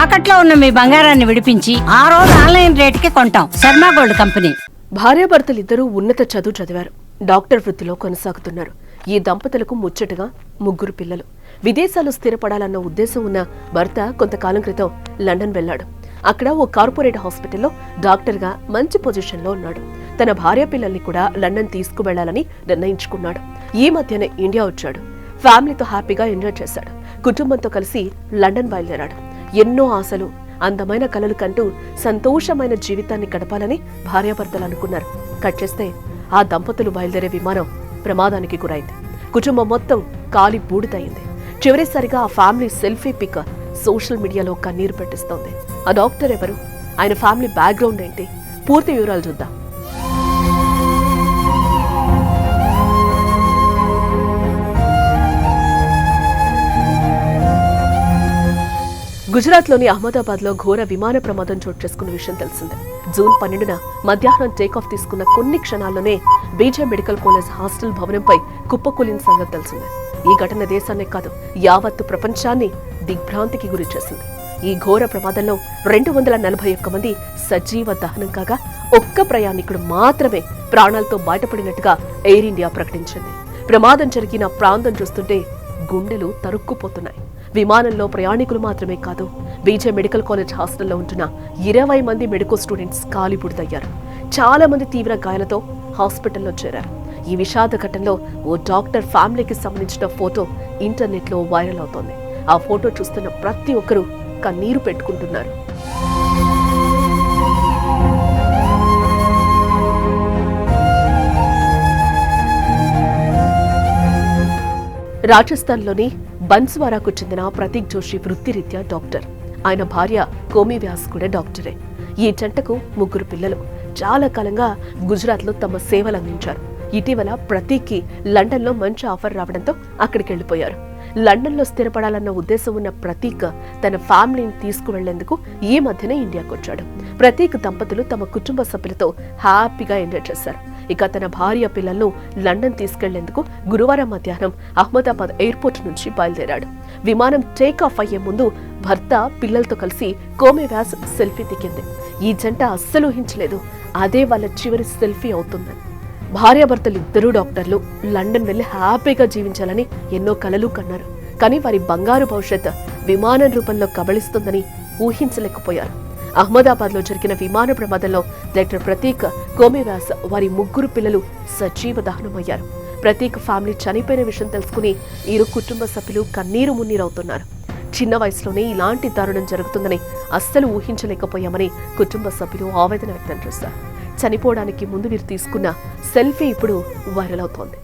తాకట్లో ఉన్న మీ బంగారాన్ని విడిపించి ఆ రోజు ఆన్లైన్ రేటుకి కొంటాం. Sharma gold company. భార్యాభర్తలిద్దరూ ఉన్నత చదువు చదివారు. డాక్టర్ వృత్తిలో కొనసాగుతున్నారు. ఈ దంపతులకు ముచ్చటగా 3 పిల్లలు. విదేశాలు స్థిరపడాలన్న ఉద్దేశం ఉన్న భర్త కొంతకాలం క్రితం లండన్ వెళ్లాడు. అక్కడ ఓ కార్పొరేట్ హాస్పిటల్లో డాక్టర్గా మంచి పొజిషన్లో ఉన్నాడు. తన భార్య పిల్లల్ని కూడా లండన్ తీసుకువెళ్లాలని నిర్ణయించుకున్నాడు. ఈ మధ్యనే ఇండియా వచ్చాడు. ఫ్యామిలీతో హ్యాపీగా ఎంజాయ్ చేశాడు. కుటుంబంతో కలిసి లండన్ బయలుదేరాడు. ఎన్నో ఆశలు, అందమైన కలలు కంటూ సంతోషమైన జీవితాన్ని గడపాలని భార్యాభర్తలు అనుకున్నారు. కట్ చేస్తే ఆ దంపతులు బయలుదేరే విమానం ప్రమాదానికి గురైంది. కుటుంబం మొత్తం కాలి బూడిదయింది. చివరిసారిగా ఆ ఫ్యామిలీ సెల్ఫీ పిక్ సోషల్ మీడియాలో కన్నీరు పెట్టిస్తోంది. ఆ డాక్టర్ ఎవరు, ఆయన ఫ్యామిలీ బ్యాక్గ్రౌండ్ ఏంటి, పూర్తి వివరాలు చూద్దాం. గుజరాత్లోని అహ్మదాబాద్లో ఘోర విమాన ప్రమాదం చోటు చేసుకున్న విషయం తెలిసిందే. జూన్ 12న మధ్యాహ్నం టేకాఫ్ తీసుకున్న కొన్ని క్షణాల్లోనే బీజే మెడికల్ కాలేజ్ హాస్టల్ భవనంపై కుప్పకూలిన సంగతి తెలిసిందే. ఈ ఘటన దేశాన్నే కాదు యావత్తు ప్రపంచాన్ని దిగ్భ్రాంతికి గురి చేసింది. ఈ ఘోర ప్రమాదంలో 241 మంది సజీవ దహనం కాగా ఒక్క ప్రయాణికుడు మాత్రమే ప్రాణాలతో బయటపడినట్టుగా ఎయిర్ ఇండియా ప్రకటించింది. ప్రమాదం జరిగిన ప్రాంతం చూస్తుంటే గుండెలు తరుక్కుపోతున్నాయి. విమానంలో ప్రయాణికులు మాత్రమే కాదు, బీజే మెడికల్ కాలేజ్ హాస్టల్లో ఉంటున్న 20 మంది మెడికల్ స్టూడెంట్స్ కాలిబూడిదయ్యారు. చాలా మంది తీవ్ర గాయాలతో హాస్పిటల్లో చేరారు. ఈ విషాద ఘటనలో ఓ డాక్టర్ ఫ్యామిలీకి సంబంధించిన ఫోటో ఇంటర్నెట్లో వైరల్ అవుతోంది. ఆ ఫోటో చూస్తున్న ప్రతి ఒక్కరూ కన్నీరు పెట్టుకుంటున్నారు. రాజస్థాన్లోని బన్స్వారాకు చెందిన ప్రతీక్ జోషి వృత్తిరీత్యా డాక్టర్. ఆయన భార్య కోమి వ్యాస్ కూడా డాక్టరే. ఈ జంటకు 3 పిల్లలు. చాలా కాలంగా గుజరాత్లో తమ సేవలు అందించారు. ఇటీవల ప్రతీక్కి లండన్లో మంచి ఆఫర్ రావడంతో అక్కడికి వెళ్లిపోయారు. లండన్లో స్థిరపడాలన్న ఉద్దేశం ఉన్న ప్రతీక్ తన ఫ్యామిలీని తీసుకువెళ్లేందుకు ఈ మధ్యనే ఇండియాకు వచ్చాడు. ప్రతీక్ దంపతులు తమ కుటుంబ సభ్యులతో హ్యాపీగా ఎంజాయ్ చేశారు. ఇక తన భార్య పిల్లలను లండన్ తీసుకెళ్లేందుకు గురువారం మధ్యాహ్నం అహ్మదాబాద్ ఎయిర్పోర్ట్ నుంచి బయలుదేరాడు. విమానం టేకాఫ్ అయ్యే ముందు భర్త పిల్లలతో కలిసి కోమి వ్యాస్ సెల్ఫీ దిగింది. ఈ జంట అస్సలు ఊహించలేదు అదే వాళ్ళ చివరి సెల్ఫీ అవుతుందని. భార్యాభర్తలు ఇద్దరూ డాక్టర్లు. లండన్ వెళ్లి హ్యాపీగా జీవించాలని ఎన్నో కలలు కన్నారు. కానీ వారి బంగారు భవిష్యత్ విమానం రూపంలో కబళిస్తుందని ఊహించలేకపోయారు. అహ్మదాబాద్ లో జరిగిన విమాన ప్రమాదంలో డాక్టర్ ప్రతీక్, కోమి వ్యాస్ వారి 3 పిల్లలు సజీవ దహనమయ్యారు. ప్రతీక్ ఫ్యామిలీ చనిపోయిన విషయం తెలుసుకుని ఇరు కుటుంబ సభ్యులు కన్నీరు మున్నీరవుతున్నారు. చిన్న వయసులోనే ఇలాంటి దారుణం జరుగుతుందని అస్సలు ఊహించలేకపోయామని కుటుంబ సభ్యులు ఆవేదన వ్యక్తం చేశారు. చనిపోవడానికి ముందు వీరు తీసుకున్న సెల్ఫీ ఇప్పుడు వైరల్ అవుతోంది.